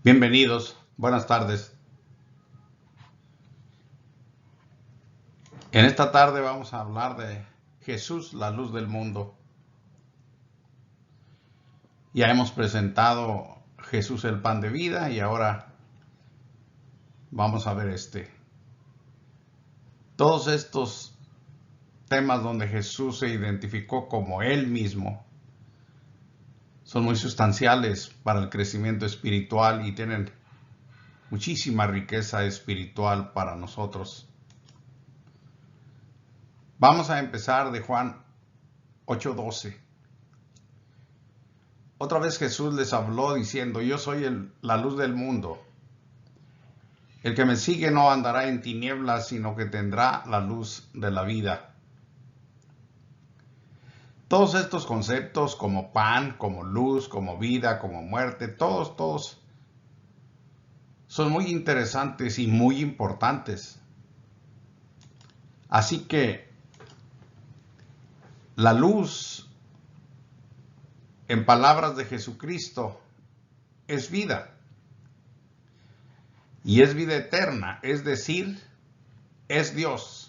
Bienvenidos, buenas tardes. En esta tarde vamos a hablar de Jesús, la luz del mundo. Ya hemos presentado Jesús, el pan de vida, y ahora vamos a ver todos estos temas donde Jesús se identificó como Él mismo son muy sustanciales para el crecimiento espiritual y tienen muchísima riqueza espiritual para nosotros. Vamos a empezar de Juan 8:12. Otra vez Jesús les habló diciendo: yo soy la luz del mundo. El que me sigue no andará en tinieblas, sino que tendrá la luz de la vida. Todos estos conceptos, como pan, como luz, como vida, como muerte, todos son muy interesantes y muy importantes. Así que la luz, en palabras de Jesucristo, es vida. Y es vida eterna, es decir, es Dios.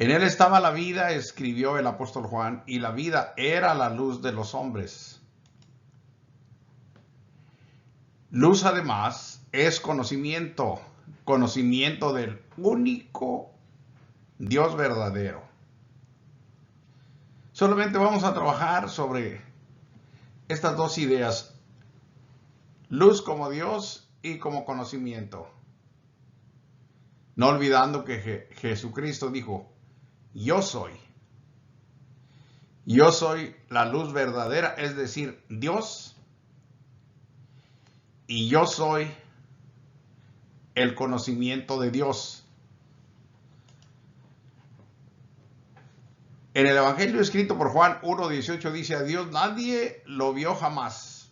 En él estaba la vida, escribió el apóstol Juan, y la vida era la luz de los hombres. Luz, además, es conocimiento del único Dios verdadero. Solamente vamos a trabajar sobre estas dos ideas: luz como Dios y como conocimiento. No olvidando que Jesucristo dijo: yo soy la luz verdadera, es decir, Dios, y yo soy el conocimiento de Dios. En el Evangelio escrito por Juan 1:18 dice: a Dios nadie lo vio jamás.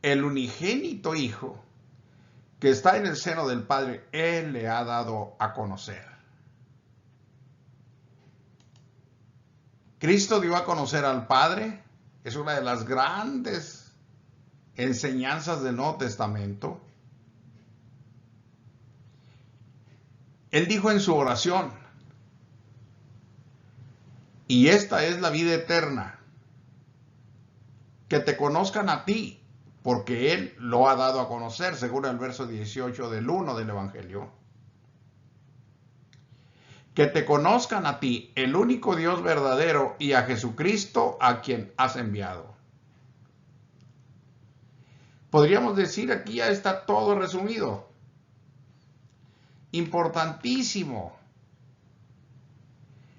El unigénito Hijo que está en el seno del Padre, Él le ha dado a conocer. Cristo dio a conocer al Padre. Es una de las grandes enseñanzas del Nuevo Testamento. Él dijo en su oración: y esta es la vida eterna, que te conozcan a ti, porque Él lo ha dado a conocer, según el verso 18 del 1 del Evangelio. Que te conozcan a ti, el único Dios verdadero, y a Jesucristo, a quien has enviado. Podríamos decir, aquí ya está todo resumido. Importantísimo.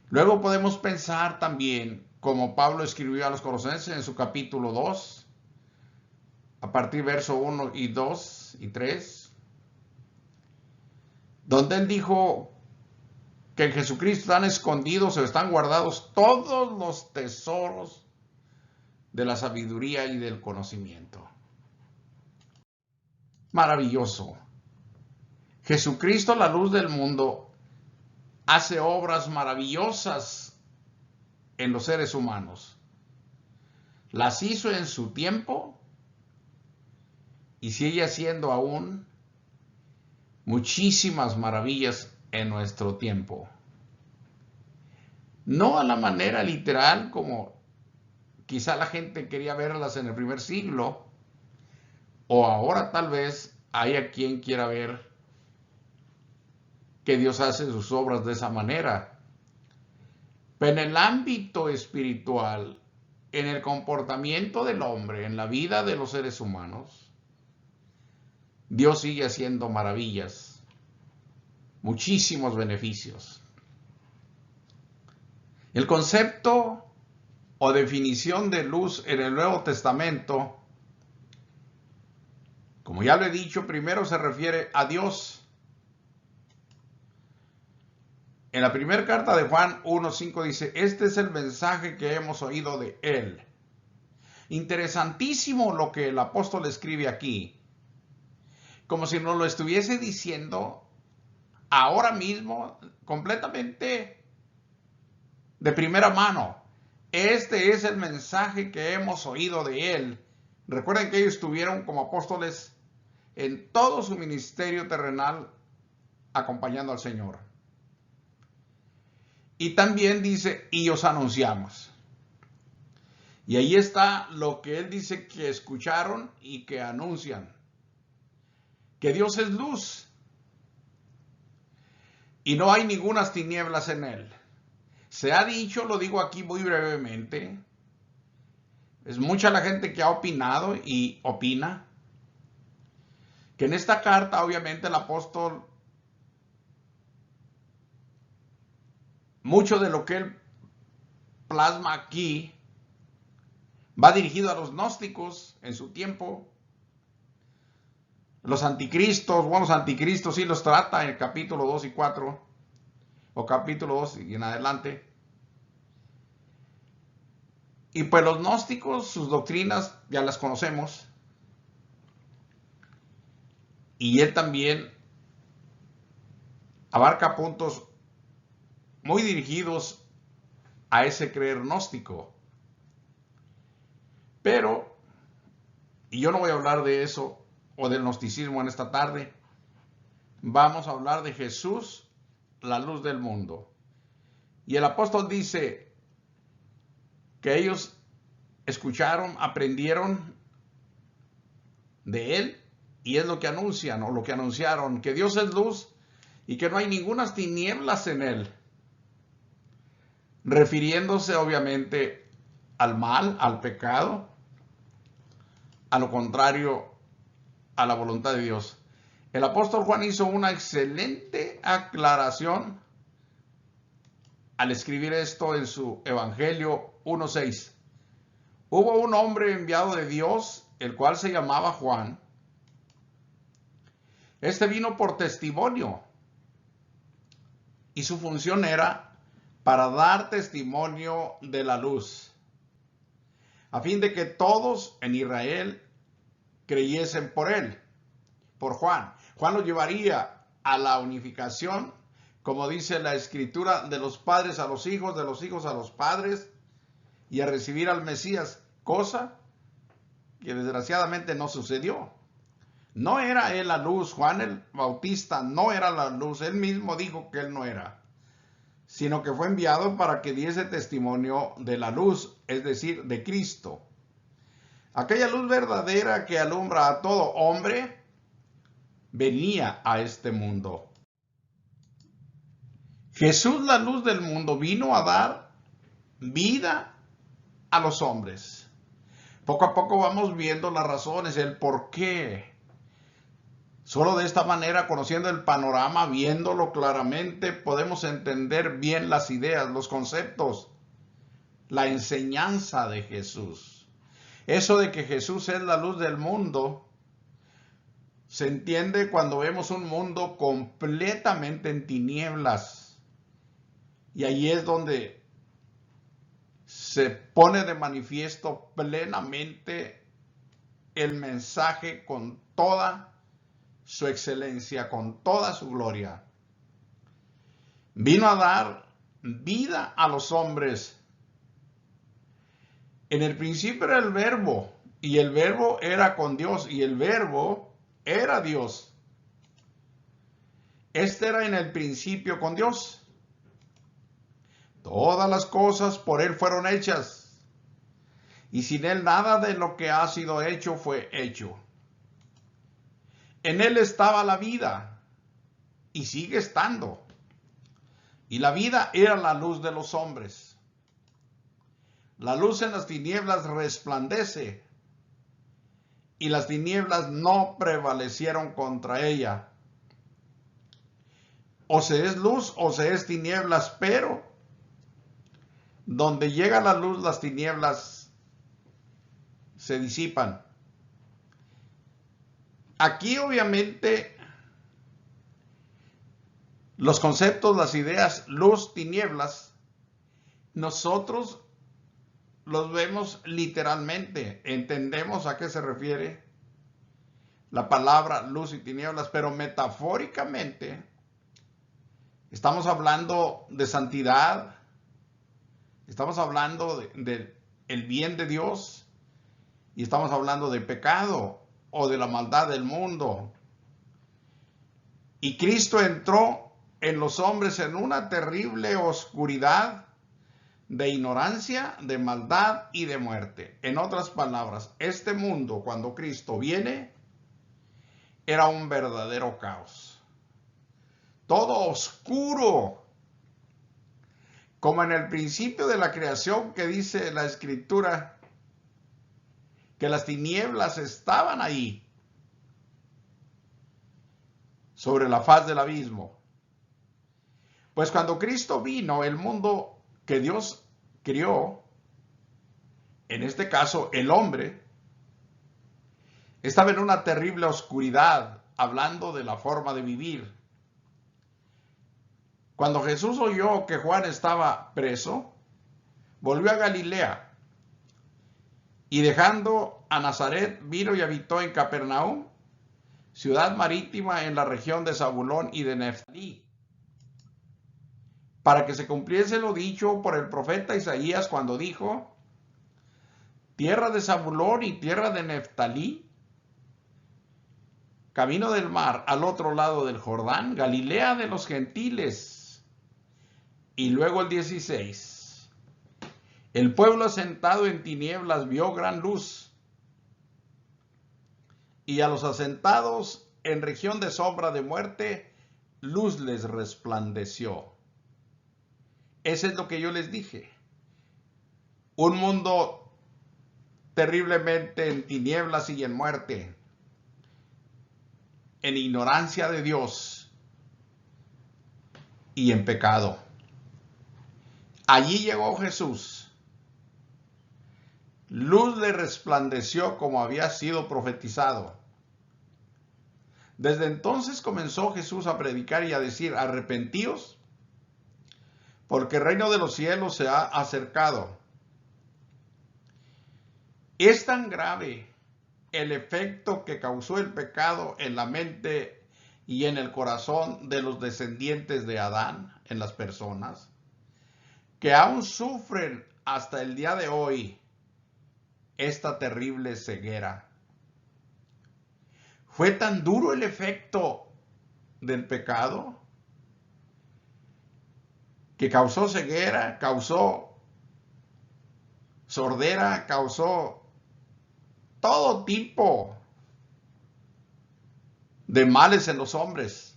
Luego podemos pensar también, como Pablo escribió a los Colosenses en su capítulo 2, a partir verso 1 y 2 y 3, donde él dijo que en Jesucristo están escondidos o están guardados todos los tesoros de la sabiduría y del conocimiento. Maravilloso. Jesucristo, la luz del mundo, hace obras maravillosas en los seres humanos. Las hizo en su tiempo y sigue haciendo aún muchísimas maravillas en nuestro tiempo. No a la manera literal como quizá la gente quería verlas en el primer siglo, o ahora tal vez haya quien quiera ver que Dios hace sus obras de esa manera. Pero en el ámbito espiritual, en el comportamiento del hombre, en la vida de los seres humanos, Dios sigue haciendo maravillas, muchísimos beneficios. El concepto o definición de luz en el Nuevo Testamento, como ya lo he dicho, primero se refiere a Dios. En la primera carta de Juan 1:5 dice: este es el mensaje que hemos oído de Él. Interesantísimo lo que el apóstol escribe aquí, como si nos lo estuviese diciendo ahora mismo, completamente de primera mano. Este es el mensaje que hemos oído de Él. Recuerden que ellos estuvieron como apóstoles en todo su ministerio terrenal acompañando al Señor. Y también dice, y os anunciamos. Y ahí está lo que él dice que escucharon y que anuncian. Que Dios es luz y no hay ningunas tinieblas en él. Se ha dicho, lo digo aquí muy brevemente, es mucha la gente que ha opinado y opina, que en esta carta obviamente el apóstol, mucho de lo que él plasma aquí, va dirigido a los gnósticos en su tiempo. Los anticristos, bueno, los anticristos sí los trata en el capítulo 2 y 4, o capítulo 2 y en adelante. Y pues los gnósticos, sus doctrinas ya las conocemos. Y él también abarca puntos muy dirigidos a ese creer gnóstico. Pero, y yo no voy a hablar de eso o del gnosticismo en esta tarde, vamos a hablar de Jesús, la luz del mundo. Y el apóstol dice que ellos escucharon, aprendieron de él, y es lo que anuncian o lo que anunciaron, que Dios es luz y que no hay ninguna tinieblas en él, refiriéndose obviamente al mal, al pecado, a lo contrario a la voluntad de Dios. El apóstol Juan hizo una excelente aclaración al escribir esto en su Evangelio 1:6. Hubo un hombre enviado de Dios, el cual se llamaba Juan. Este vino por testimonio y su función era para dar testimonio de la luz, a fin de que todos en Israel creyesen por él, por Juan. Juan lo llevaría a la unificación, como dice la escritura, de los padres a los hijos, de los hijos a los padres, y a recibir al Mesías, cosa que desgraciadamente no sucedió. No era él la luz, Juan el Bautista no era la luz, él mismo dijo que él no era, sino que fue enviado para que diese testimonio de la luz, es decir, de Cristo. Aquella luz verdadera que alumbra a todo hombre venía a este mundo. Jesús, la luz del mundo, vino a dar vida a los hombres. Poco a poco vamos viendo las razones, el por qué. Solo de esta manera, conociendo el panorama, viéndolo claramente, podemos entender bien las ideas, los conceptos, la enseñanza de Jesús. Eso de que Jesús es la luz del mundo se entiende cuando vemos un mundo completamente en tinieblas. Y ahí es donde se pone de manifiesto plenamente el mensaje con toda su excelencia, con toda su gloria. Vino a dar vida a los hombres. En el principio era el verbo, y el verbo era con Dios, y el verbo era Dios. Este era en el principio con Dios. Todas las cosas por él fueron hechas, y sin él nada de lo que ha sido hecho fue hecho. En él estaba la vida, y sigue estando. Y la vida era la luz de los hombres. La luz en las tinieblas resplandece, y las tinieblas no prevalecieron contra ella. O se es luz o se es tinieblas, pero donde llega la luz, las tinieblas se disipan. Aquí obviamente los conceptos, las ideas, luz, tinieblas, nosotros los vemos literalmente, entendemos a qué se refiere la palabra luz y tinieblas, pero metafóricamente estamos hablando de santidad, estamos hablando del bien de Dios, Y estamos hablando de pecado o de la maldad del mundo. Y Cristo entró en los hombres en una terrible oscuridad de ignorancia, de maldad y de muerte. En otras palabras, este mundo, cuando Cristo viene, era un verdadero caos. Todo oscuro, como en el principio de la creación que dice la Escritura, que las tinieblas estaban ahí, sobre la faz del abismo. Pues cuando Cristo vino, el mundo que Dios crió, en este caso el hombre, estaba en una terrible oscuridad, hablando de la forma de vivir. Cuando Jesús oyó que Juan estaba preso, volvió a Galilea y dejando a Nazaret, vino y habitó en Capernaum, ciudad marítima en la región de Zabulón y de Neftalí, para que se cumpliese lo dicho por el profeta Isaías cuando dijo: tierra de Zabulón y tierra de Neftalí, camino del mar al otro lado del Jordán, Galilea de los gentiles. Y luego el 16. El pueblo asentado en tinieblas vio gran luz, y a los asentados en región de sombra de muerte, luz les resplandeció. Eso es lo que yo les dije. Un mundo terriblemente en tinieblas y en muerte, en ignorancia de Dios y en pecado. Allí llegó Jesús. Luz le resplandeció como había sido profetizado. Desde entonces comenzó Jesús a predicar y a decir: arrepentíos, porque el reino de los cielos se ha acercado. Es tan grave el efecto que causó el pecado en la mente y en el corazón de los descendientes de Adán, en las personas, que aún sufren hasta el día de hoy esta terrible ceguera. Fue tan duro el efecto del pecado que causó ceguera, causó sordera, causó todo tipo de males en los hombres.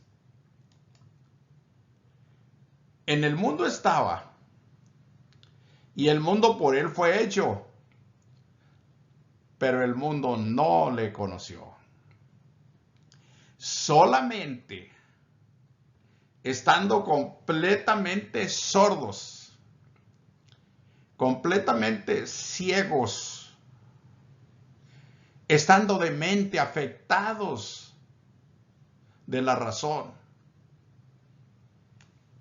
En el mundo estaba, y el mundo por él fue hecho, pero el mundo no le conoció. Solamente estando completamente sordos, completamente ciegos, estando de mente afectados de la razón,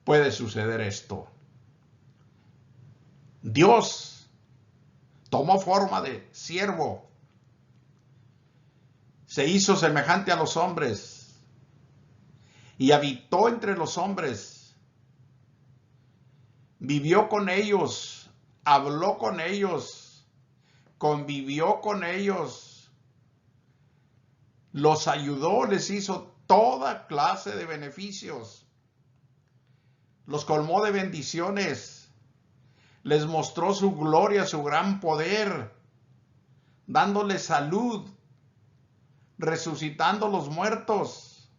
puede suceder esto. Dios tomó forma de siervo, se hizo semejante a los hombres y habitó entre los hombres. Vivió con ellos, habló con ellos, convivió con ellos, los ayudó, les hizo toda clase de beneficios, los colmó de bendiciones, les mostró su gloria, su gran poder, dándoles salud, resucitando los muertos,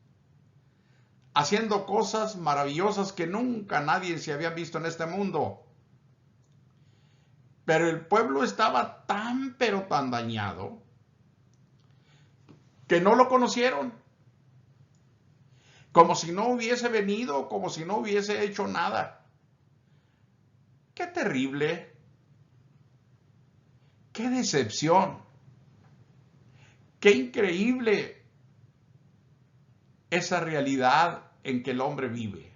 haciendo cosas maravillosas que nunca nadie se había visto en este mundo. Pero el pueblo estaba tan, pero tan dañado, que no lo conocieron. Como si no hubiese venido, como si no hubiese hecho nada. ¡Qué terrible! ¡Qué decepción! ¡Qué increíble esa realidad en que el hombre vive!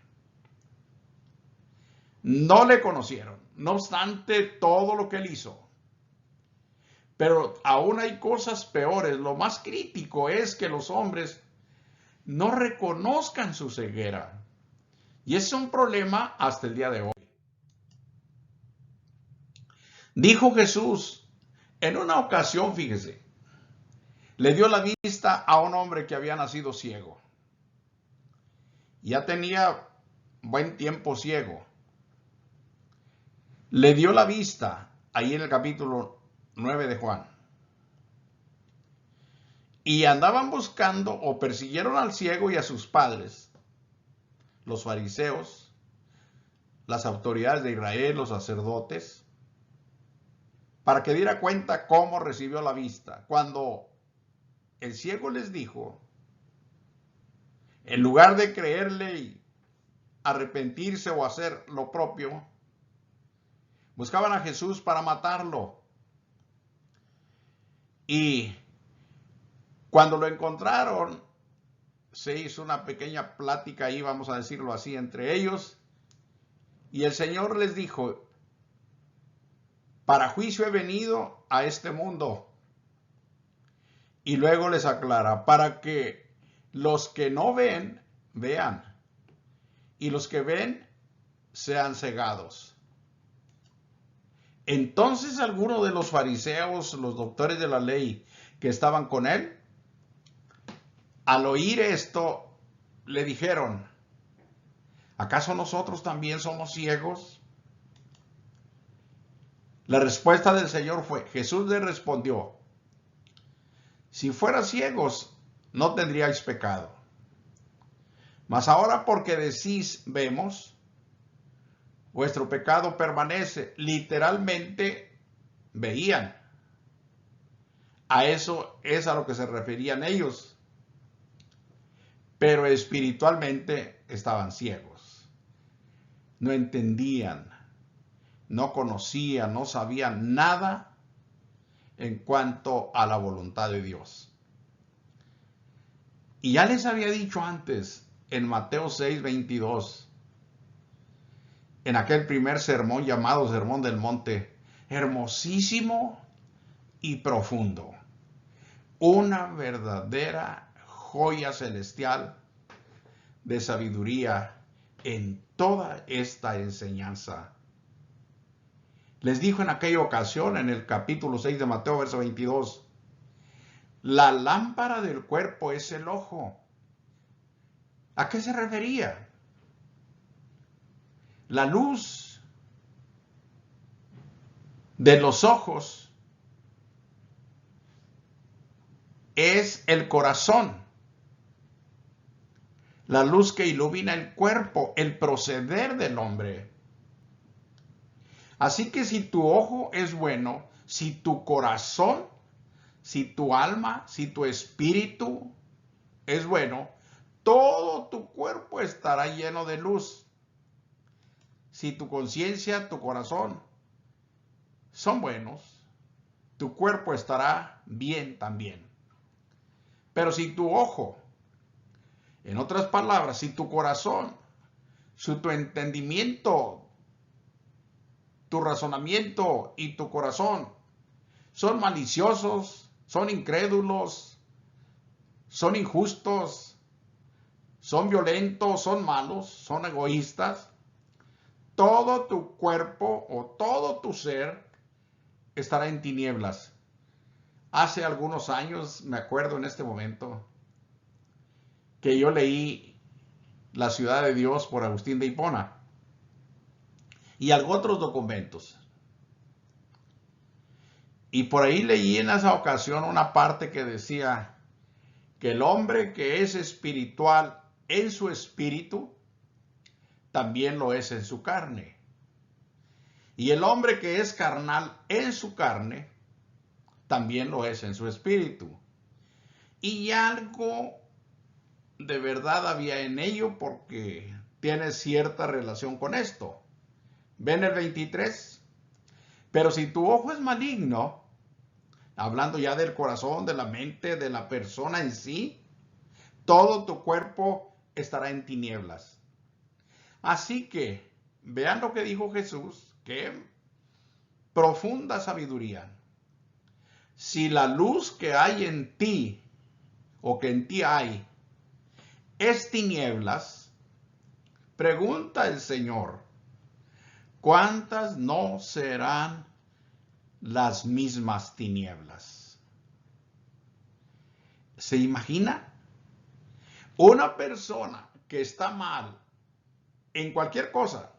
No le conocieron, no obstante todo lo que él hizo. Pero aún hay cosas peores. Lo más crítico es que los hombres no reconozcan su ceguera. Y es un problema hasta el día de hoy. Dijo Jesús En una ocasión, fíjese, le dio la vista a un hombre que había nacido ciego. Ya tenía buen tiempo ciego. Le dio la vista, ahí en el capítulo 9 de Juan. Y andaban buscando o persiguieron al ciego y a sus padres, los fariseos, las autoridades de Israel, los sacerdotes, para que diera cuenta cómo recibió la vista. Cuando el ciego les dijo, en lugar de creerle y arrepentirse o hacer lo propio, buscaban a Jesús para matarlo. Y cuando lo encontraron, se hizo una pequeña plática ahí, vamos a decirlo así, entre ellos. Y el Señor les dijo, para juicio he venido a este mundo. Y luego les aclara, para que los que no ven, vean. Y los que ven, sean cegados. Entonces algunos de los fariseos, los doctores de la ley que estaban con él, al oír esto, le dijeron, ¿acaso nosotros también somos ciegos? La respuesta del Señor fue, Jesús le respondió, si fueras ciegos, no tendríais pecado. Mas ahora porque decís, vemos, vuestro pecado permanece. Literalmente, veían. A eso es a lo que se referían ellos. Pero espiritualmente estaban ciegos. No entendían, no conocían, no sabían nada en cuanto a la voluntad de Dios. Y ya les había dicho antes, en Mateo 6:22, en aquel primer sermón llamado Sermón del Monte, hermosísimo y profundo. Una verdadera joya celestial de sabiduría en toda esta enseñanza. Les dijo en aquella ocasión, en el capítulo 6 de Mateo, verso 22, la lámpara del cuerpo es el ojo. ¿A qué se refería? La luz de los ojos es el corazón. La luz que ilumina el cuerpo, el proceder del hombre. Así que si tu ojo es bueno, si tu corazón, si tu alma, si tu espíritu es bueno, todo tu cuerpo estará lleno de luz. Si tu conciencia, tu corazón son buenos, tu cuerpo estará bien también. Pero si tu ojo, en otras palabras, si tu corazón, si tu entendimiento, tu razonamiento y tu corazón son maliciosos, son incrédulos, son injustos, son violentos, son malos, son egoístas, todo tu cuerpo o todo tu ser estará en tinieblas. Hace algunos años, me acuerdo en este momento, que yo leí La Ciudad de Dios por Agustín de Hipona y otros documentos. Y por ahí leí en esa ocasión una parte que decía que el hombre que es espiritual en su espíritu, también lo es en su carne. Y el hombre que es carnal en su carne, también lo es en su espíritu. Y algo de verdad había en ello porque tiene cierta relación con esto. Ven el 23. Pero si tu ojo es maligno, hablando ya del corazón, de la mente, de la persona en sí, todo tu cuerpo estará en tinieblas. Así que, vean lo que dijo Jesús, que profunda sabiduría. Si la luz que hay en ti, o que en ti hay, es tinieblas, pregunta el Señor, ¿cuántas no serán las mismas tinieblas. ¿Se imagina? Una persona que está mal en cualquier cosa,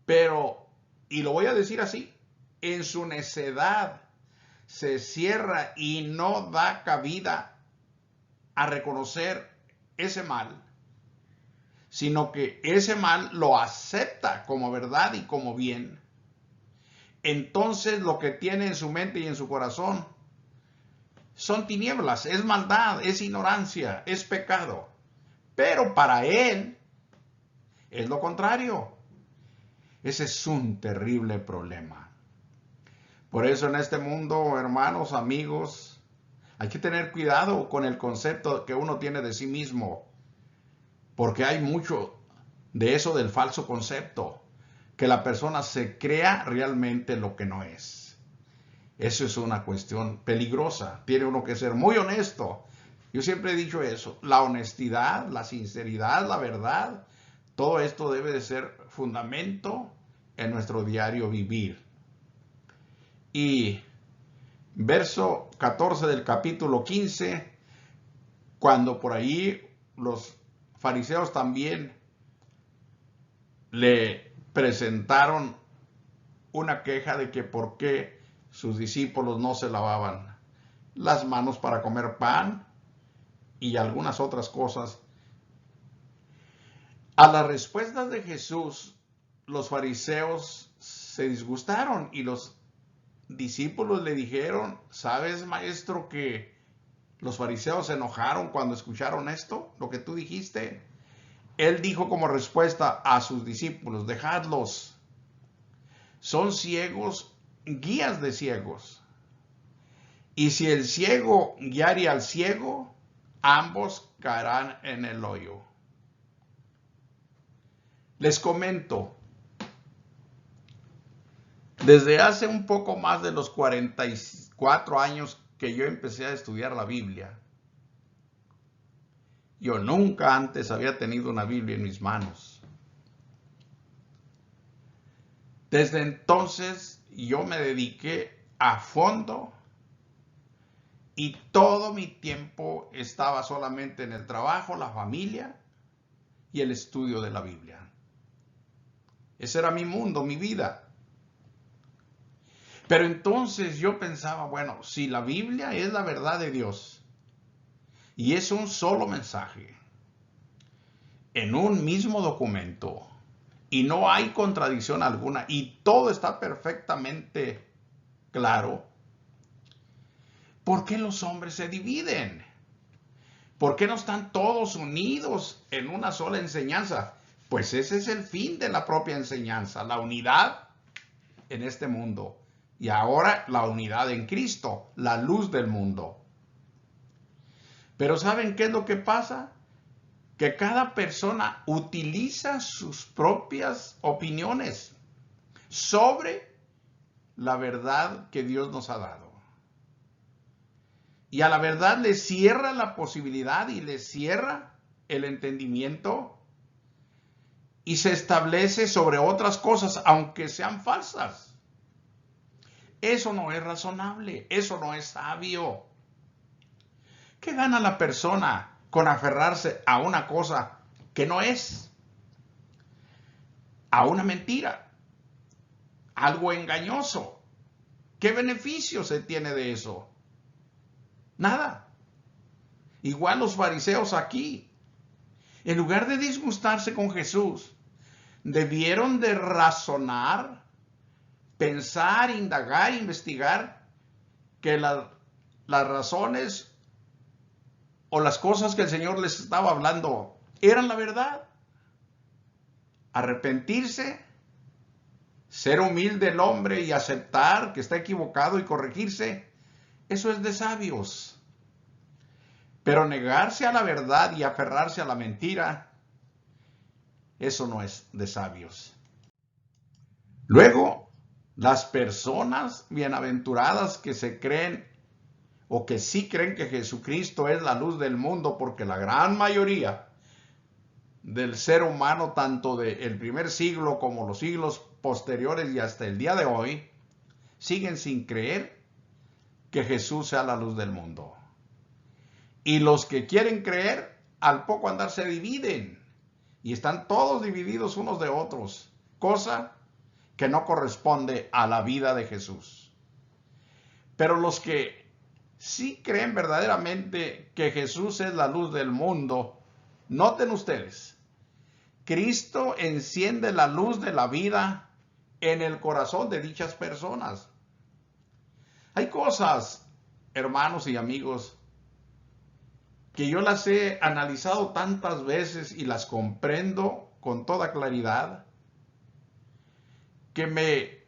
pero, y lo voy a decir así, en su necedad se cierra y no da cabida a reconocer ese mal, sino que ese mal lo acepta como verdad y como bien. Entonces lo que tiene en su mente y en su corazón son tinieblas, es maldad, es ignorancia, es pecado. Pero para él es lo contrario. Ese es un terrible problema. Por eso en este mundo, hermanos, amigos, hay que tener cuidado con el concepto que uno tiene de sí mismo, porque hay mucho de eso del falso concepto, que la persona se crea realmente lo que no es. Eso es una cuestión peligrosa. Tiene uno que ser muy honesto. Yo siempre he dicho eso, la honestidad, la sinceridad, la verdad, todo esto debe de ser fundamento en nuestro diario vivir. Y verso 14 del capítulo 15, cuando por ahí los fariseos también le presentaron una queja de que por qué sus discípulos no se lavaban las manos para comer pan y algunas otras cosas. A las respuestas de Jesús, los fariseos se disgustaron y los discípulos le dijeron, ¿sabes, maestro, que los fariseos se enojaron cuando escucharon esto, lo que tú dijiste? Él dijo como respuesta a sus discípulos, dejadlos, son ciegos, guías de ciegos. Y si el ciego guiare al ciego, ambos caerán en el hoyo. Les comento, desde hace un poco más de los 44 años que yo empecé a estudiar la Biblia, yo nunca antes había tenido una Biblia en mis manos. Desde entonces yo me dediqué a fondo y todo mi tiempo estaba solamente en el trabajo, la familia y el estudio de la Biblia. Ese era mi mundo, mi vida. Pero entonces yo pensaba, bueno, si la Biblia es la verdad de Dios y es un solo mensaje en un mismo documento y no hay contradicción alguna y todo está perfectamente claro, ¿por qué los hombres se dividen? ¿Por qué no están todos unidos en una sola enseñanza? Pues ese es el fin de la propia enseñanza, la unidad en este mundo. Y ahora la unidad en Cristo, la luz del mundo. Pero ¿saben qué es lo que pasa? Que cada persona utiliza sus propias opiniones sobre la verdad que Dios nos ha dado. Y a la verdad le cierra la posibilidad y le cierra el entendimiento y se establece sobre otras cosas, aunque sean falsas. Eso no es razonable, eso no es sabio. ¿Qué gana la persona con aferrarse a una cosa que no es? A una mentira, algo engañoso. ¿Qué beneficio se tiene de eso? Nada. Igual los fariseos aquí, en lugar de disgustarse con Jesús, debieron de razonar, pensar, indagar, investigar que las razones o las cosas que el Señor les estaba hablando eran la verdad. Arrepentirse, ser humilde el hombre y aceptar que está equivocado y corregirse, eso es de sabios. Pero negarse a la verdad y aferrarse a la mentira, eso no es de sabios. Luego, las personas bienaventuradas que se creen o que sí creen que Jesucristo es la luz del mundo, porque la gran mayoría del ser humano, tanto del primer siglo como los siglos posteriores y hasta el día de hoy, siguen sin creer que Jesús sea la luz del mundo. Y los que quieren creer, al poco andar se dividen. Y están todos divididos unos de otros. Cosa que no corresponde a la vida de Jesús. Pero los que sí creen verdaderamente que Jesús es la luz del mundo, noten ustedes, Cristo enciende la luz de la vida en el corazón de dichas personas. Hay cosas, hermanos y amigos, que yo las he analizado tantas veces y las comprendo con toda claridad, que me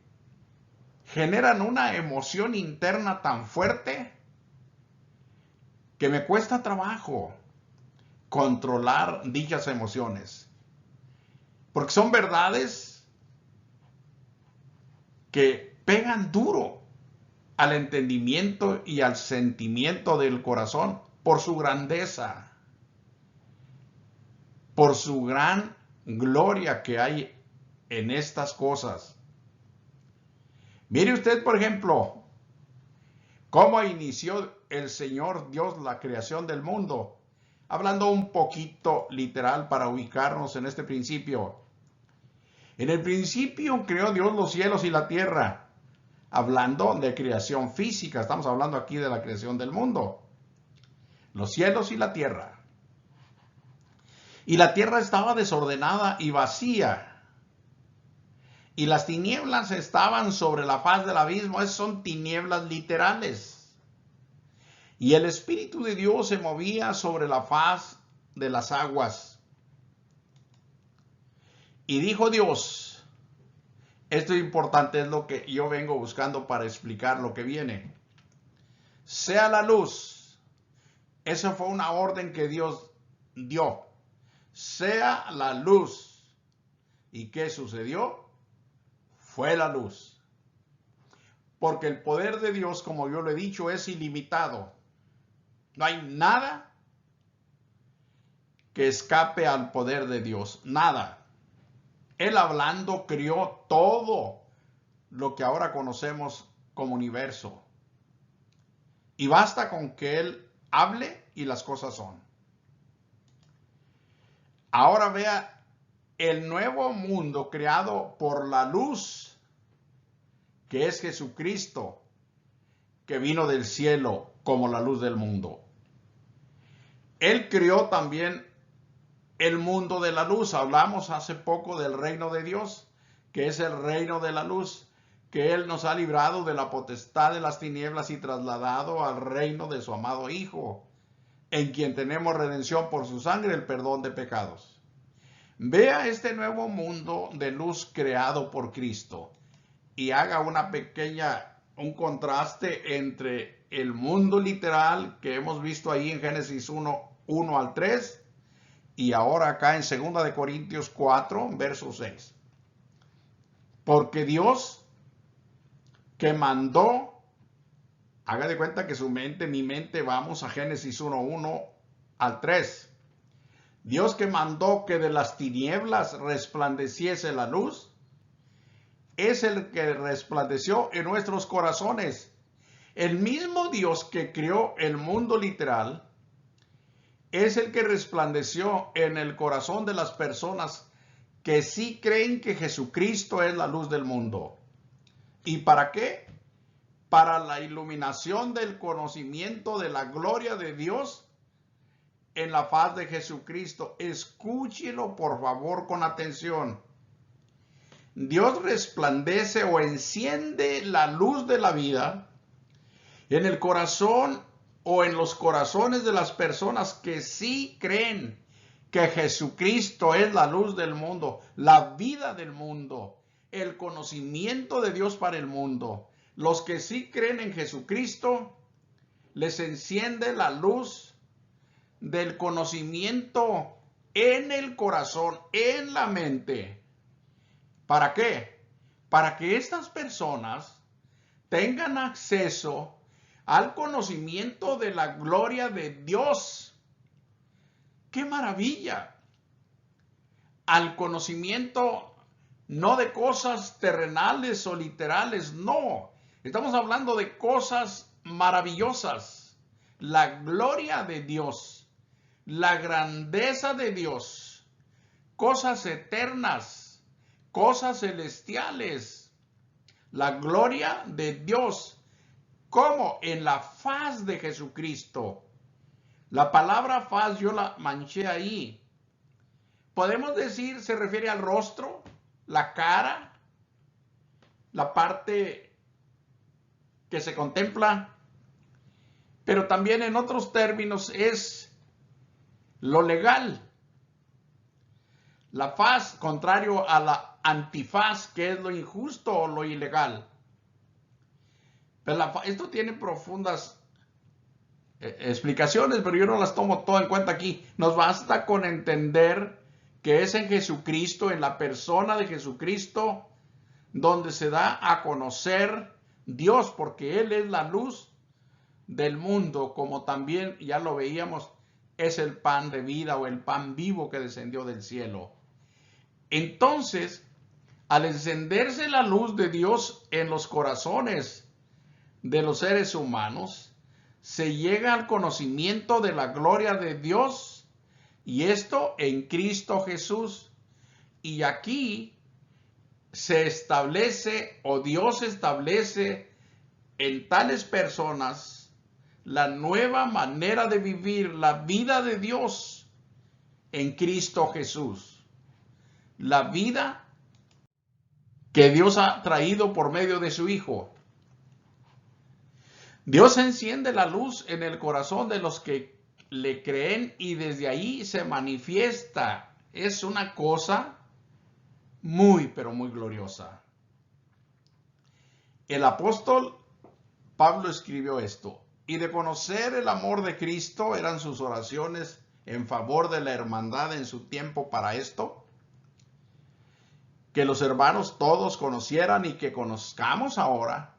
generan una emoción interna tan fuerte que me cuesta trabajo controlar dichas emociones. Porque son verdades que pegan duro al entendimiento y al sentimiento del corazón por su grandeza, por su gran gloria que hay en estas cosas. Mire usted, por ejemplo, cómo inició el Señor Dios la creación del mundo. Hablando un poquito literal para ubicarnos en este principio. En el principio creó Dios los cielos y la tierra. Hablando de creación física, estamos hablando aquí de la creación del mundo. Los cielos y la tierra. Y la tierra estaba desordenada y vacía. Y las tinieblas estaban sobre la faz del abismo. Esas son tinieblas literales. Y el Espíritu de Dios se movía sobre la faz de las aguas. Y dijo Dios, esto es importante, es lo que yo vengo buscando para explicar lo que viene. Sea la luz. Esa fue una orden que Dios dio. Sea la luz. ¿Y qué sucedió? Fue la luz. Porque el poder de Dios, como yo lo he dicho, es ilimitado. No hay nada que escape al poder de Dios. Nada. Él hablando crió todo lo que ahora conocemos como universo. Y basta con que Él hable y las cosas son. Ahora vea el nuevo mundo creado por la luz, que es Jesucristo, que vino del cielo como la luz del mundo. Él creó también el mundo de la luz. Hablamos hace poco del reino de Dios, que es el reino de la luz, que Él nos ha librado de la potestad de las tinieblas y trasladado al reino de su amado Hijo, en quien tenemos redención por su sangre, el perdón de pecados. Vea este nuevo mundo de luz creado por Cristo y haga un contraste entre el mundo literal que hemos visto ahí en Génesis 1 al 3 y ahora acá en 2 Corintios 4, verso 6. Porque Dios que mandó, haga de cuenta que mi mente, vamos a Génesis 1 al 3. Dios que mandó que de las tinieblas resplandeciese la luz, es el que resplandeció en nuestros corazones. El mismo Dios que creó el mundo literal es el que resplandeció en el corazón de las personas que sí creen que Jesucristo es la luz del mundo. ¿Y para qué? Para la iluminación del conocimiento de la gloria de Dios en la faz de Jesucristo. Escúchelo por favor con atención. Dios resplandece o enciende la luz de la vida en el corazón o en los corazones de las personas que sí creen que Jesucristo es la luz del mundo, la vida del mundo, el conocimiento de Dios para el mundo. Los que sí creen en Jesucristo, les enciende la luz del conocimiento en el corazón, en la mente. ¿Para qué? Para que estas personas tengan acceso al conocimiento de la gloria de Dios. ¡Qué maravilla! Al conocimiento no de cosas terrenales o literales, no. Estamos hablando de cosas maravillosas. La gloria de Dios, la grandeza de Dios, cosas eternas, cosas celestiales. La gloria de Dios, como en la faz de Jesucristo. La palabra faz yo la manché ahí. Podemos decir, se refiere al rostro, la cara, la parte que se contempla, pero también en otros términos es lo legal. La faz, contrario a la antifaz, que es lo injusto o lo ilegal. Pero esto tiene profundas explicaciones, pero yo no las tomo todo en cuenta aquí. Nos basta con entender que es en Jesucristo, en la persona de Jesucristo, donde se da a conocer Dios, porque Él es la luz del mundo, como también ya lo veíamos, es el pan de vida o el pan vivo que descendió del cielo. Entonces, al encenderse la luz de Dios en los corazones de los seres humanos, se llega al conocimiento de la gloria de Dios, y esto en Cristo Jesús. Y aquí se establece, o Dios establece en tales personas, la nueva manera de vivir la vida de Dios en Cristo Jesús. La vida que Dios ha traído por medio de su Hijo. Dios enciende la luz en el corazón de los que le creen y desde ahí se manifiesta. Es una cosa muy, pero muy gloriosa. El apóstol Pablo escribió esto: y de conocer el amor de Cristo eran sus oraciones en favor de la hermandad en su tiempo para esto, que los hermanos todos conocieran y que conozcamos ahora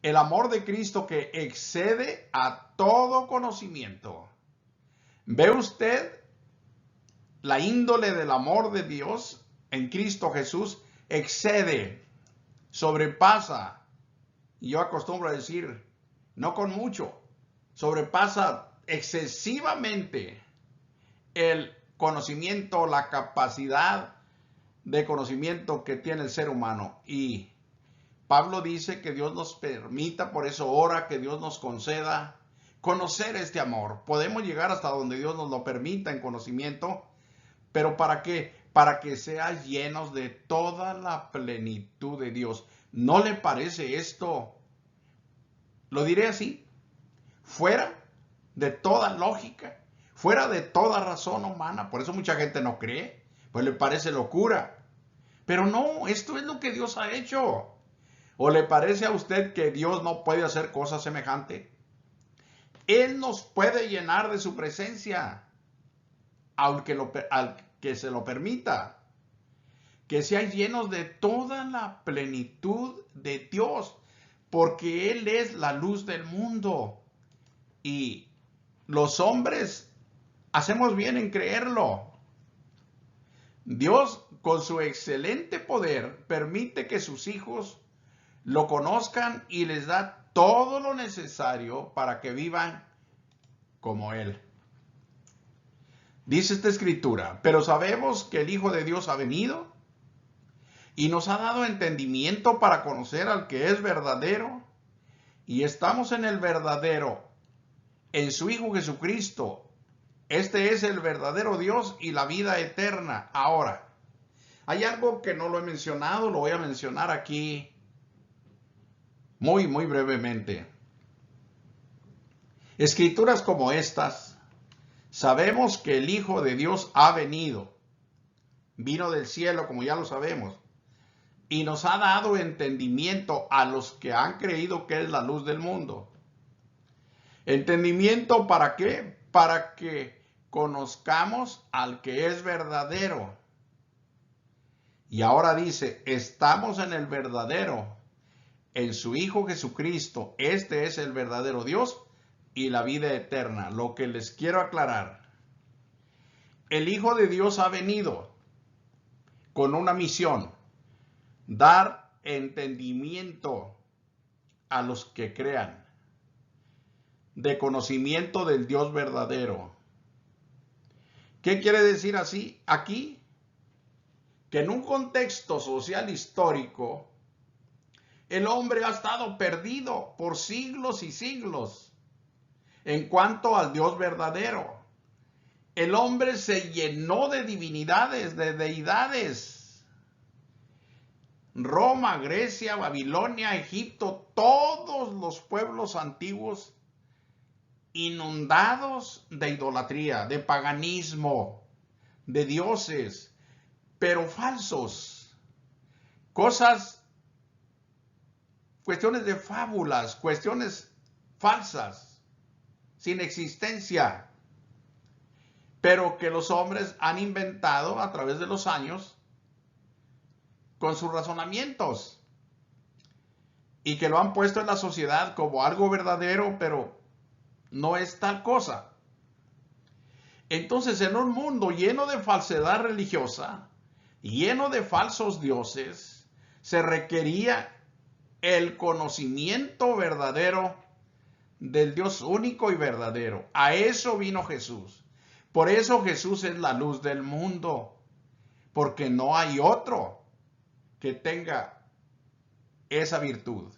el amor de Cristo que excede a todo conocimiento. ¿Ve usted la índole del amor de Dios en Cristo Jesús? Excede, sobrepasa. Y yo acostumbro a decir, no con mucho, sobrepasa excesivamente el conocimiento, la capacidad de conocimiento que tiene el ser humano. Y Pablo dice que Dios nos permita, por eso ora, que Dios nos conceda conocer este amor. Podemos llegar hasta donde Dios nos lo permita en conocimiento, pero ¿para qué? Para que seas llenos de toda la plenitud de Dios. ¿No le parece esto? Lo diré así, fuera de toda lógica, fuera de toda razón humana. Por eso mucha gente no cree, pues le parece locura. Pero no, esto es lo que Dios ha hecho. ¿O le parece a usted que Dios no puede hacer cosas semejantes? Él nos puede llenar de su presencia, al que se lo permita. Que sean llenos de toda la plenitud de Dios, porque Él es la luz del mundo. Y los hombres hacemos bien en creerlo. Dios, con su excelente poder, permite que sus hijos lo conozcan y les da todo lo necesario para que vivan como Él. Dice esta escritura: pero sabemos que el Hijo de Dios ha venido y nos ha dado entendimiento para conocer al que es verdadero, y estamos en el verdadero, en su Hijo Jesucristo. Este es el verdadero Dios y la vida eterna. Ahora, hay algo que no lo he mencionado, lo voy a mencionar aquí muy brevemente. Escrituras como estas, sabemos que el Hijo de Dios ha venido, vino del cielo, como ya lo sabemos, y nos ha dado entendimiento a los que han creído que es la luz del mundo. ¿Entendimiento para qué? Para que conozcamos al que es verdadero. Y ahora dice, estamos en el verdadero, en su Hijo Jesucristo. Este es el verdadero Dios y la vida eterna. Lo que les quiero aclarar: el Hijo de Dios ha venido con una misión: dar entendimiento a los que crean, de conocimiento del Dios verdadero. ¿Qué quiere decir así aquí? Que en un contexto social histórico, el hombre ha estado perdido por siglos y siglos en cuanto al Dios verdadero. El hombre se llenó de divinidades, de deidades. Roma, Grecia, Babilonia, Egipto, todos los pueblos antiguos inundados de idolatría, de paganismo, de dioses, pero falsos. Cuestiones de fábulas, cuestiones falsas, sin existencia, pero que los hombres han inventado a través de los años con sus razonamientos y que lo han puesto en la sociedad como algo verdadero, pero no es tal cosa. Entonces, en un mundo lleno de falsedad religiosa, lleno de falsos dioses, se requería el conocimiento verdadero del Dios único y verdadero. A eso vino Jesús. Por eso Jesús es la luz del mundo, porque no hay otro que tenga esa virtud.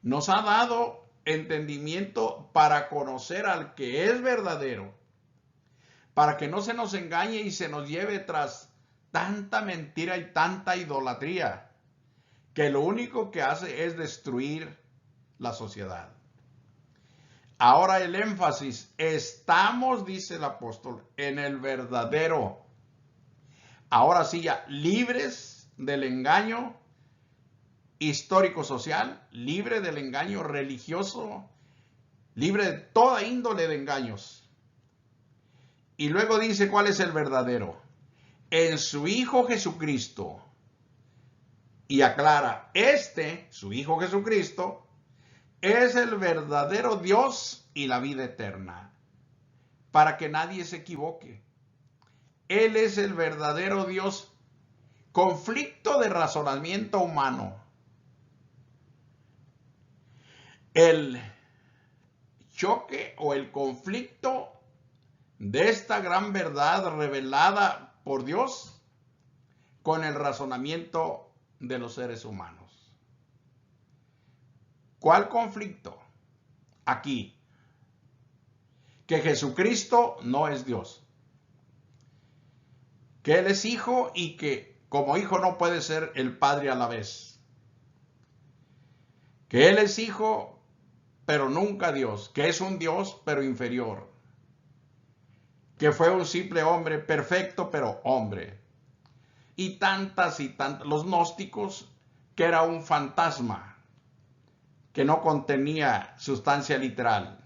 Nos ha dado entendimiento para conocer al que es verdadero, para que no se nos engañe y se nos lleve tras tanta mentira y tanta idolatría, que lo único que hace es destruir la sociedad. Ahora el énfasis, estamos, dice el apóstol, en el verdadero. Ahora sí, ya libres del engaño histórico-social, libre del engaño religioso, libre de toda índole de engaños. Y luego dice cuál es el verdadero. En su Hijo Jesucristo. Y aclara, su Hijo Jesucristo, es el verdadero Dios y la vida eterna. Para que nadie se equivoque. Él es el verdadero Dios. Conflicto de razonamiento humano. El choque o el conflicto de esta gran verdad revelada por Dios con el razonamiento de los seres humanos. ¿Cuál conflicto? Aquí, que Jesucristo no es Dios, que Él es hijo y que como hijo no puede ser el Padre a la vez, que Él es hijo pero nunca Dios, que es un Dios pero inferior, que fue un simple hombre perfecto pero hombre, y tantas, los gnósticos, que era un fantasma, que no contenía sustancia literal,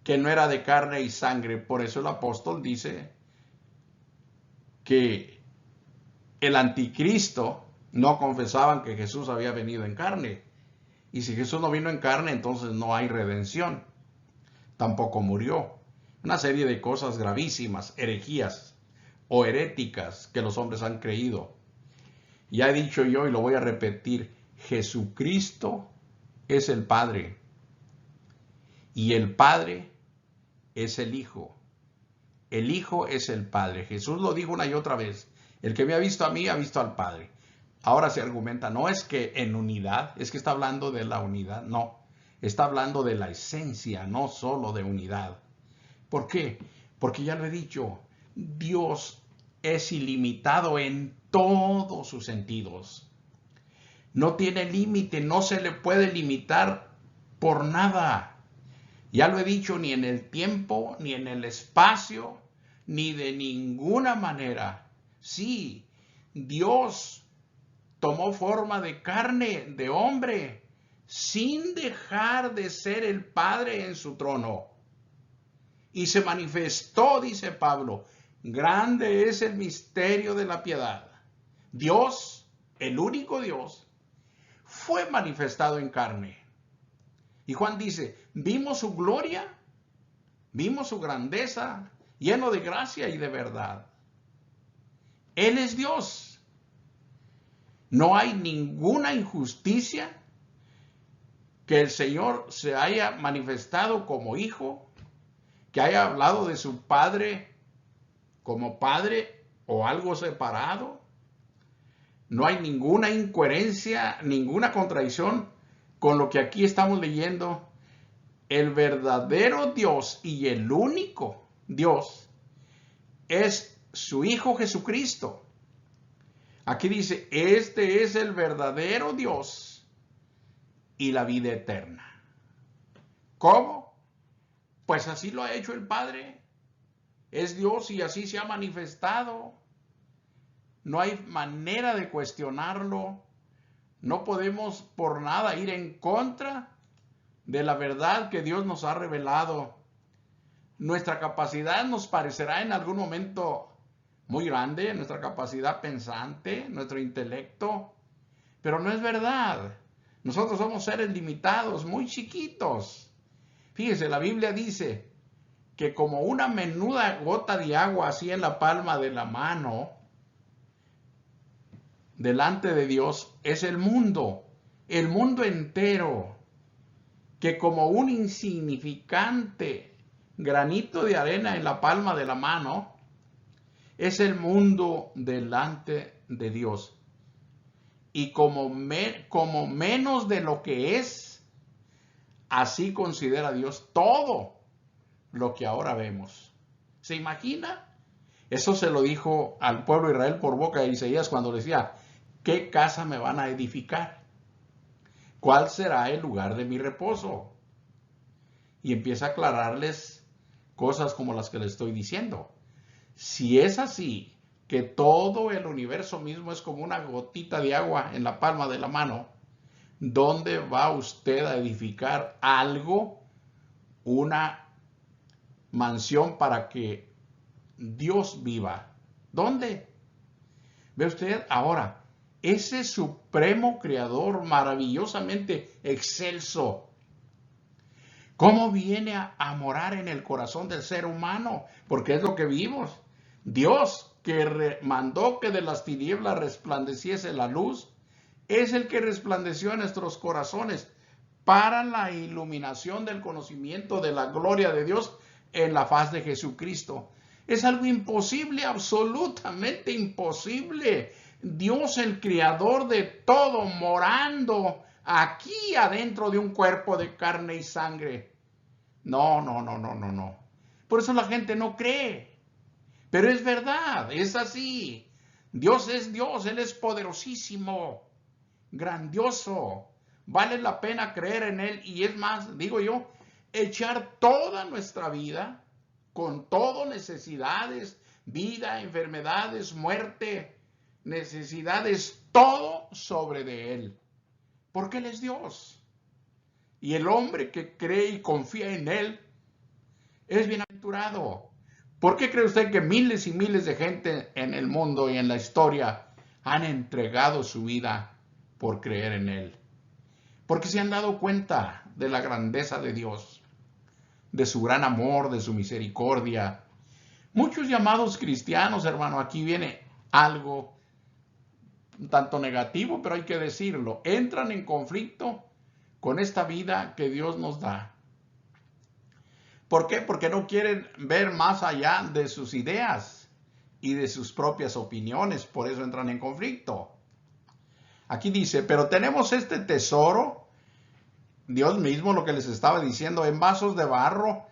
que no era de carne y sangre. Por eso el apóstol dice que el anticristo no confesaban que Jesús había venido en carne. Y si Jesús no vino en carne, entonces no hay redención. Tampoco murió. Una serie de cosas gravísimas, herejías o heréticas que los hombres han creído. Ya he dicho yo y lo voy a repetir, Jesucristo es el Padre y el Padre es el Hijo. El Hijo es el Padre. Jesús lo dijo una y otra vez. El que me ha visto a mí ha visto al Padre. Ahora se argumenta, no es que en unidad, es que está hablando de la unidad, no. Está hablando de la esencia, no solo de unidad. ¿Por qué? Porque ya lo he dicho, Dios es ilimitado en todos sus sentidos. No tiene límite, no se le puede limitar por nada. Ya lo he dicho, ni en el tiempo, ni en el espacio, ni de ninguna manera. Sí, Dios tomó forma de carne, de hombre, sin dejar de ser el Padre en su trono. Y se manifestó, dice Pablo, grande es el misterio de la piedad. Dios, el único Dios, fue manifestado en carne. Y Juan dice, vimos su gloria, vimos su grandeza, lleno de gracia y de verdad. Él es Dios. No hay ninguna injusticia que el Señor se haya manifestado como hijo, que haya hablado de su padre como padre o algo separado. No hay ninguna incoherencia, ninguna contradicción con lo que aquí estamos leyendo. El verdadero Dios y el único Dios es su Hijo Jesucristo. Aquí dice, este es el verdadero Dios y la vida eterna. ¿Cómo? Pues así lo ha hecho el Padre. Es Dios y así se ha manifestado. No hay manera de cuestionarlo. No podemos por nada ir en contra de la verdad que Dios nos ha revelado. Nuestra capacidad nos parecerá en algún momento muy grande, nuestra capacidad pensante, nuestro intelecto, pero no es verdad. Nosotros somos seres limitados, muy chiquitos. Fíjese, la Biblia dice que como una menuda gota de agua así en la palma de la mano, delante de Dios es el mundo entero, que como un insignificante granito de arena en la palma de la mano, es el mundo delante de Dios. Y como menos de lo que es, así considera Dios todo lo que ahora vemos. ¿Se imagina? Eso se lo dijo al pueblo de Israel por boca de Isaías cuando decía, ¿qué casa me van a edificar? ¿Cuál será el lugar de mi reposo? Y empieza a aclararles cosas como las que les estoy diciendo. Si es así, que todo el universo mismo es como una gotita de agua en la palma de la mano, ¿dónde va usted a edificar algo, una mansión para que Dios viva? ¿Dónde? ¿Ve usted? Ahora, ese supremo creador maravillosamente excelso, ¿cómo viene a morar en el corazón del ser humano? Porque es lo que vimos. Dios que mandó que de las tinieblas resplandeciese la luz, es el que resplandeció en nuestros corazones para la iluminación del conocimiento de la gloria de Dios en la faz de Jesucristo. Es algo imposible, absolutamente imposible. Dios, el creador de todo, morando aquí adentro de un cuerpo de carne y sangre. No, no, no, no, no, no. Por eso la gente no cree. Pero es verdad, es así. Dios es Dios, Él es poderosísimo, grandioso. Vale la pena creer en Él y es más, digo yo, echar toda nuestra vida con todo necesidades, vida, enfermedades, muerte, necesidades, todo sobre de Él. Porque Él es Dios. Y el hombre que cree y confía en Él es bienaventurado. ¿Por qué cree usted que miles y miles de gente en el mundo y en la historia han entregado su vida por creer en Él? Porque se han dado cuenta de la grandeza de Dios, de su gran amor, de su misericordia. Muchos llamados cristianos, hermano, aquí viene algo un tanto negativo, pero hay que decirlo, entran en conflicto con esta vida que Dios nos da. ¿Por qué? Porque no quieren ver más allá de sus ideas y de sus propias opiniones, por eso entran en conflicto. Aquí dice, pero tenemos este tesoro, Dios mismo lo que les estaba diciendo, en vasos de barro.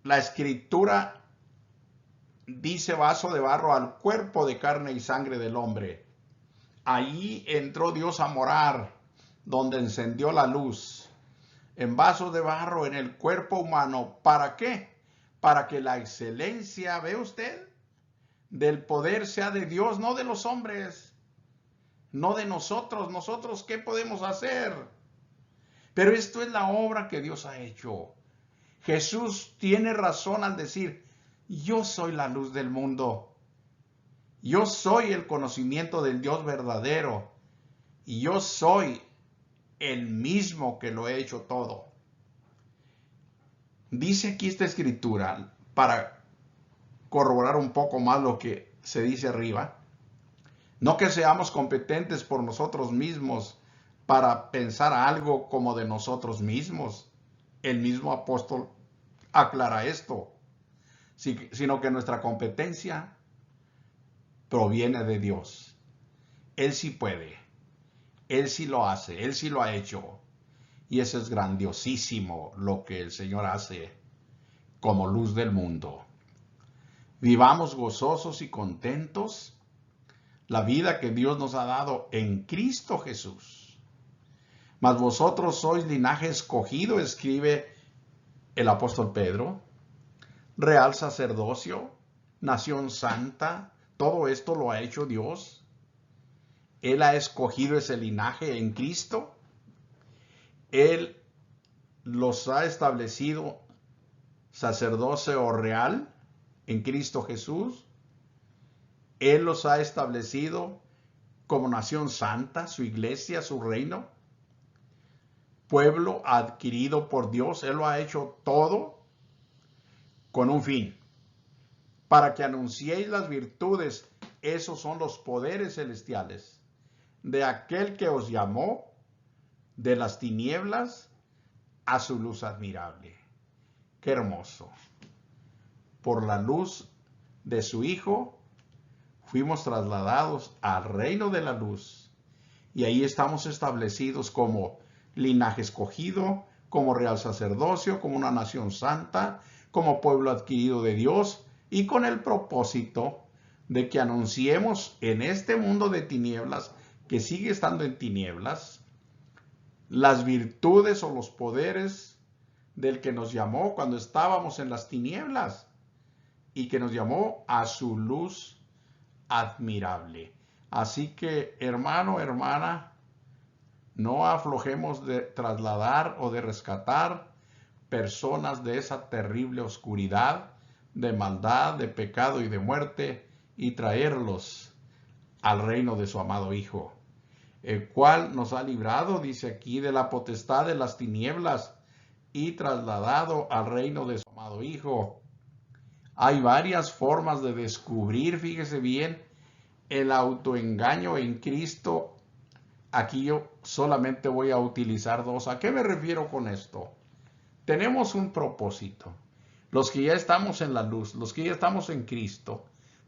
La escritura dice vaso de barro al cuerpo de carne y sangre del hombre. Allí entró Dios a morar, donde encendió la luz. En vasos de barro en el cuerpo humano. ¿Para qué? Para que la excelencia, ¿ve usted? Del poder sea de Dios, no de los hombres, no de nosotros. ¿Nosotros qué podemos hacer? Pero esto es la obra que Dios ha hecho. Jesús tiene razón al decir, yo soy la luz del mundo. Yo soy el conocimiento del Dios verdadero. Y yo soy el mismo que lo he hecho todo. Dice aquí esta escritura, para corroborar un poco más lo que se dice arriba, no que seamos competentes por nosotros mismos para pensar algo como de nosotros mismos. El mismo apóstol aclara esto, sino que nuestra competencia proviene de Dios. Él sí puede, Él sí lo hace, Él sí lo ha hecho. Y eso es grandiosísimo lo que el Señor hace como luz del mundo. Vivamos gozosos y contentos la vida que Dios nos ha dado en Cristo Jesús. Mas vosotros sois linaje escogido, escribe el apóstol Pedro, real sacerdocio, nación santa, todo esto lo ha hecho Dios. Él ha escogido ese linaje en Cristo. Él los ha establecido sacerdocio real en Cristo Jesús. Él los ha establecido como nación santa, su iglesia, su reino. Pueblo adquirido por Dios. Él lo ha hecho todo con un fin. Para que anunciéis las virtudes, esos son los poderes celestiales, de aquel que os llamó de las tinieblas a su luz admirable. Qué hermoso. Por la luz de su Hijo fuimos trasladados al reino de la luz. Y ahí estamos establecidos como linaje escogido, como real sacerdocio, como una nación santa, como pueblo adquirido de Dios, y con el propósito de que anunciemos en este mundo de tinieblas, que sigue estando en tinieblas, las virtudes o los poderes del que nos llamó cuando estábamos en las tinieblas y que nos llamó a su luz admirable. Así que, hermano, hermana, no aflojemos de trasladar o de rescatar personas de esa terrible oscuridad, de maldad, de pecado y de muerte, y traerlos al reino de su amado Hijo, el cual nos ha librado, dice aquí, de la potestad de las tinieblas y trasladado al reino de su amado Hijo. Hay varias formas de descubrir, fíjese bien, el autoengaño en Cristo. Aquí yo solamente voy a utilizar dos. ¿A qué me refiero con esto? Tenemos un propósito. Los que ya estamos en la luz, los que ya estamos en Cristo,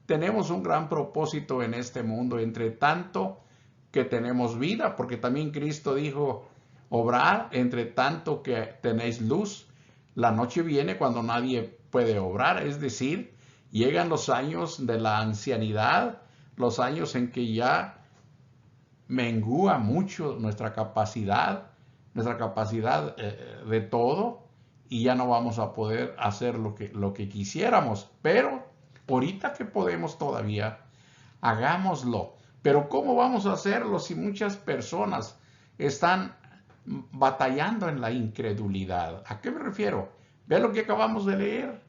tenemos un gran propósito en este mundo, entre tanto que tenemos vida, porque también Cristo dijo, obrar entre tanto que tenéis luz. La noche viene cuando nadie puede obrar, es decir, llegan los años de la ancianidad, los años en que ya mengúa mucho nuestra capacidad de todo, y ya no vamos a poder hacer lo que quisiéramos. Pero ahorita que podemos todavía, hagámoslo. Pero ¿cómo vamos a hacerlo si muchas personas están batallando en la incredulidad? ¿A qué me refiero? Ve lo que acabamos de leer.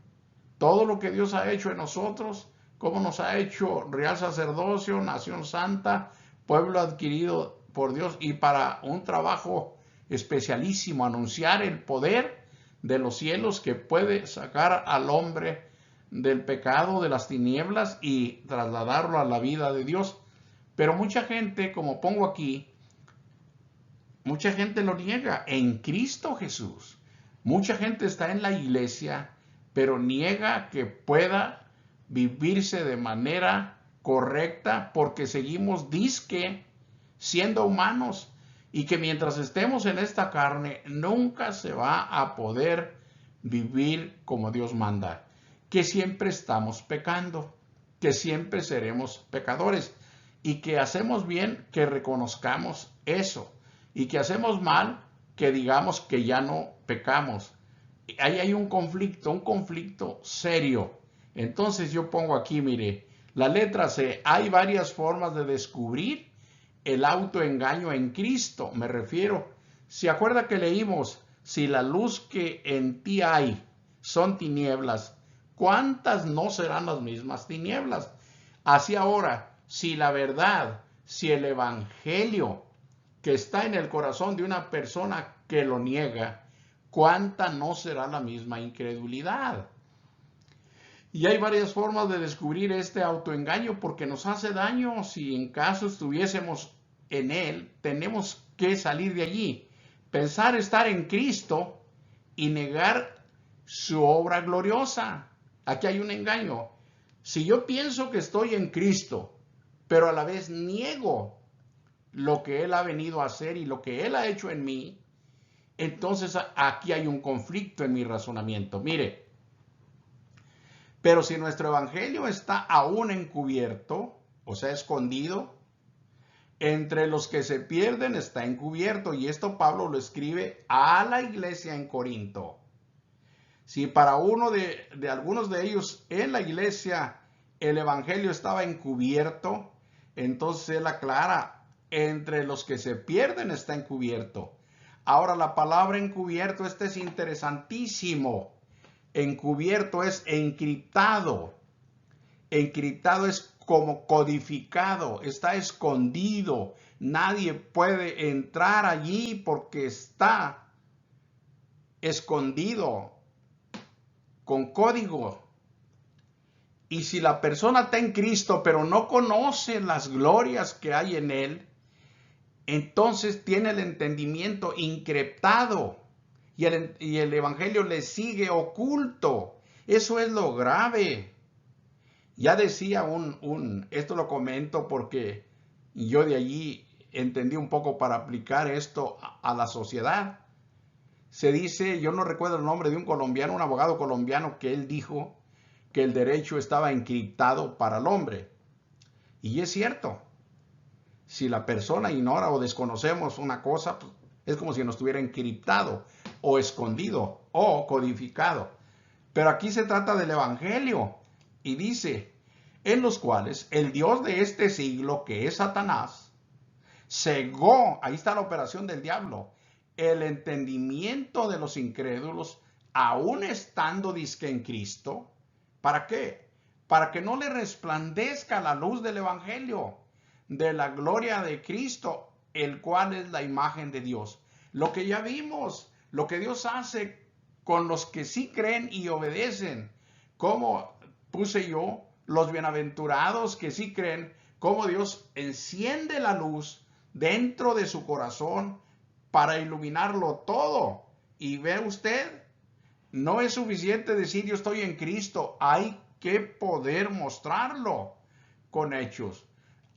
Todo lo que Dios ha hecho en nosotros, cómo nos ha hecho real sacerdocio, nación santa, pueblo adquirido por Dios, y para un trabajo especialísimo, anunciar el poder de los cielos que puede sacar al hombre del pecado, de las tinieblas, y trasladarlo a la vida de Dios. Pero mucha gente, como pongo aquí, mucha gente lo niega en Cristo Jesús. Mucha gente está en la iglesia, pero niega que pueda vivirse de manera correcta porque seguimos disque siendo humanos, y que mientras estemos en esta carne nunca se va a poder vivir como Dios manda, que siempre estamos pecando, que siempre seremos pecadores, y que hacemos bien que reconozcamos eso, y que hacemos mal que digamos que ya no pecamos. Ahí hay un conflicto serio. Entonces yo pongo aquí, mire, la letra C, hay varias formas de descubrir el autoengaño en Cristo. Me refiero, ¿se acuerda que leímos? Si la luz que en ti hay son tinieblas, ¿cuántas no serán las mismas tinieblas? Así ahora, si la verdad, si el evangelio que está en el corazón de una persona que lo niega, ¿cuánta no será la misma incredulidad? Y hay varias formas de descubrir este autoengaño, porque nos hace daño si en caso estuviésemos en Él, tenemos que salir de allí. Pensar estar en Cristo y negar su obra gloriosa. Aquí hay un engaño. Si yo pienso que estoy en Cristo, pero a la vez niego lo que Él ha venido a hacer y lo que Él ha hecho en mí, entonces aquí hay un conflicto en mi razonamiento. Mire, pero si nuestro evangelio está aún encubierto, o sea, escondido, entre los que se pierden está encubierto. Y esto Pablo lo escribe a la iglesia en Corinto. Si para uno de algunos de ellos en la iglesia el evangelio estaba encubierto, entonces él aclara, entre los que se pierden está encubierto. Ahora la palabra encubierto, este es interesantísimo. Encubierto es encriptado. Encriptado es como codificado, está escondido. Nadie puede entrar allí porque está escondido con código. Y si la persona está en Cristo, pero no conoce las glorias que hay en Él, entonces tiene el entendimiento encriptado y el evangelio le sigue oculto. Eso es lo grave. Ya decía esto lo comento porque yo de allí entendí un poco para aplicar esto a la sociedad. Se dice, yo no recuerdo el nombre de un colombiano, un abogado colombiano, que él dijo que el derecho estaba encriptado para el hombre. Y es cierto. Si la persona ignora o desconocemos una cosa, pues, es como si nos estuviera encriptado o escondido o codificado. Pero aquí se trata del evangelio y dice, en los cuales el Dios de este siglo, que es Satanás, cegó, ahí está la operación del diablo, el entendimiento de los incrédulos, aún estando dizque en Cristo. ¿Para qué? Para que no le resplandezca la luz del evangelio, de la gloria de Cristo, el cual es la imagen de Dios. Lo que ya vimos, lo que Dios hace con los que sí creen y obedecen, como puse yo, los bienaventurados que sí creen, cómo Dios enciende la luz dentro de su corazón para iluminarlo todo. Y ve usted, no es suficiente decir yo estoy en Cristo, hay que poder mostrarlo con hechos.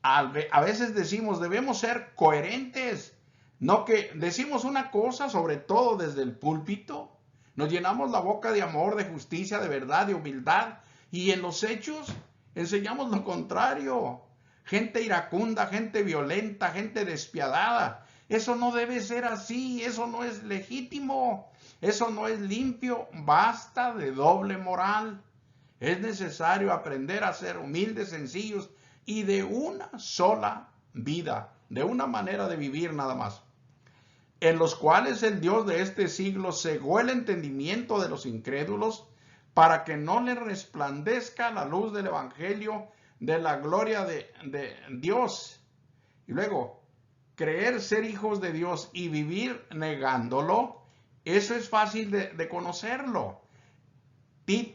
A veces decimos, debemos ser coherentes, no que decimos una cosa, sobre todo desde el púlpito, nos llenamos la boca de amor, de justicia, de verdad, de humildad, y en los hechos enseñamos lo contrario. Gente iracunda, gente violenta, gente despiadada. Eso no debe ser así, eso no es legítimo, eso no es limpio, basta de doble moral. Es necesario aprender a ser humildes, sencillos y de una sola vida, de una manera de vivir nada más, en los cuales el Dios de este siglo cegó el entendimiento de los incrédulos para que no les resplandezca la luz del evangelio de la gloria de Dios. Y luego, creer ser hijos de Dios y vivir negándolo, eso es fácil de conocerlo.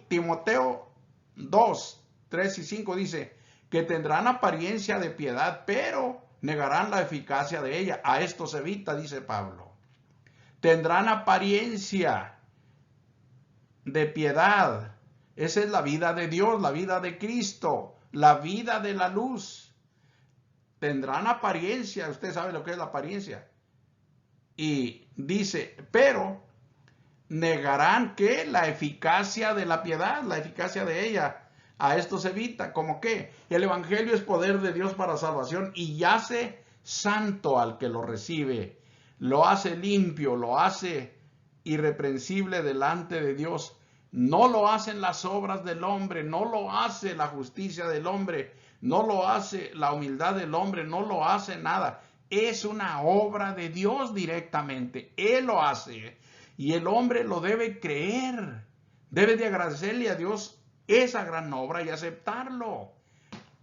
Timoteo 2, 3 y 5 dice que tendrán apariencia de piedad, pero negarán la eficacia de ella. A esto se evita, dice Pablo. Tendrán apariencia de piedad. Esa es la vida de Dios, la vida de Cristo, la vida de la luz. Tendrán apariencia, usted sabe lo que es la apariencia. Y dice, pero negarán que la eficacia de la piedad, la eficacia de ella. A esto se evita, ¿cómo qué? El evangelio es poder de Dios para salvación y hace santo al que lo recibe, lo hace limpio, lo hace irreprensible delante de Dios. No lo hacen las obras del hombre, no lo hace la justicia del hombre, no lo hace la humildad del hombre, no lo hace nada. Es una obra de Dios directamente, Él lo hace y el hombre lo debe creer, debe de agradecerle a Dios esa gran obra y aceptarlo.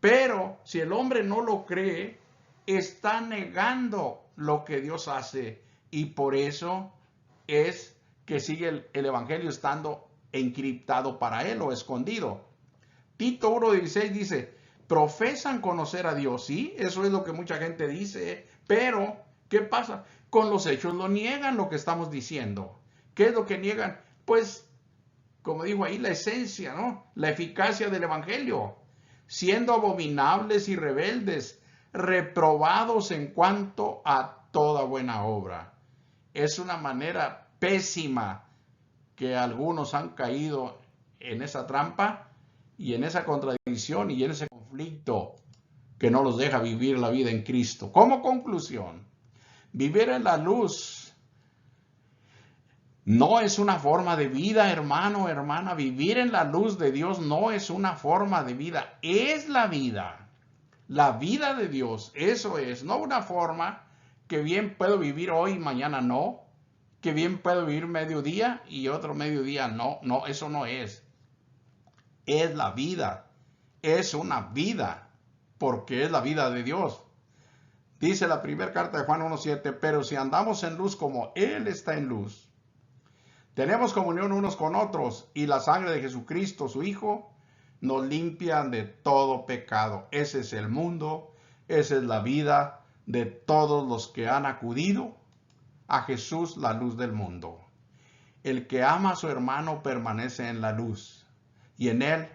Pero si el hombre no lo cree, está negando lo que Dios hace y por eso es que sigue el evangelio estando encriptado para él o escondido. Tito 1:16 dice, profesan conocer a Dios. Sí, eso es lo que mucha gente dice, Pero, ¿qué pasa? Con los hechos lo niegan lo que estamos diciendo. ¿Qué es lo que niegan? Pues, como digo ahí, la esencia, ¿no? La eficacia del evangelio. Siendo abominables y rebeldes, reprobados en cuanto a toda buena obra. Es una manera pésima que algunos han caído en esa trampa y en esa contradicción y en ese conflicto que no los deja vivir la vida en Cristo. Como conclusión, vivir en la luz no es una forma de vida, hermano, hermana. Vivir en la luz de Dios no es una forma de vida, es la vida. La vida de Dios, eso es, no una forma que bien puedo vivir hoy y mañana no, que bien puedo vivir mediodía y otro mediodía no, no, eso no es. Es la vida, es una vida, porque es la vida de Dios. Dice la primera carta de Juan 1:7, pero si andamos en luz como Él está en luz, tenemos comunión unos con otros y la sangre de Jesucristo, su Hijo, nos limpia de todo pecado. Ese es el mundo, esa es la vida de todos los que han acudido a Jesús, la luz del mundo. El que ama a su hermano permanece en la luz y en él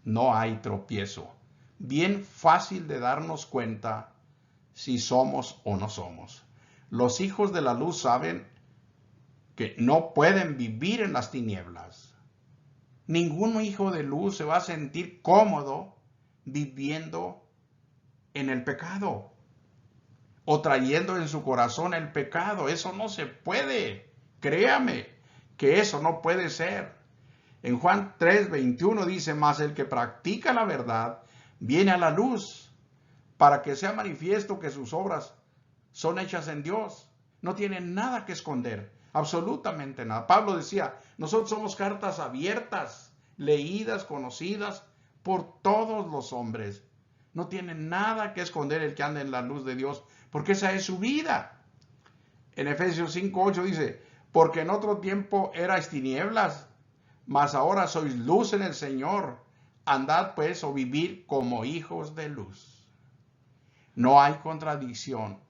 no hay tropiezo. Bien fácil de darnos cuenta si somos o no somos. Los hijos de la luz saben que no pueden vivir en las tinieblas. Ningún hijo de luz se va a sentir cómodo viviendo en el pecado o trayendo en su corazón el pecado. Eso no se puede. Créame que eso no puede ser. En Juan 3:21 dice, mas el que practica la verdad viene a la luz para que sea manifiesto que sus obras son hechas en Dios. No tienen nada que esconder, absolutamente nada. Pablo decía, nosotros somos cartas abiertas, leídas, conocidas por todos los hombres. No tienen nada que esconder el que anda en la luz de Dios, porque esa es su vida. En Efesios 5:8 dice, porque en otro tiempo erais tinieblas, mas ahora sois luz en el Señor. Andad pues o vivir como hijos de luz. No hay contradicción.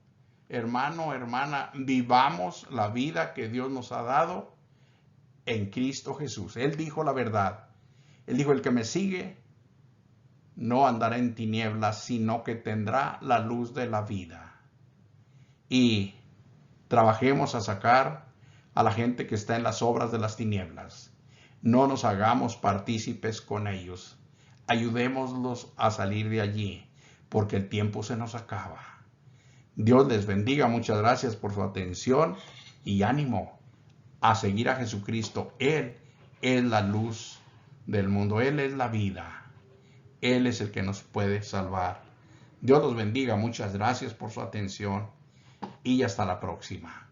Hermano, hermana, vivamos la vida que Dios nos ha dado en Cristo Jesús. Él dijo la verdad. Él dijo, el que me sigue no andará en tinieblas, sino que tendrá la luz de la vida. Y trabajemos a sacar a la gente que está en las obras de las tinieblas. No nos hagamos partícipes con ellos. Ayudémoslos a salir de allí, porque el tiempo se nos acaba. Dios les bendiga. Muchas gracias por su atención y ánimo a seguir a Jesucristo. Él es la luz del mundo. Él es la vida. Él es el que nos puede salvar. Dios los bendiga. Muchas gracias por su atención y hasta la próxima.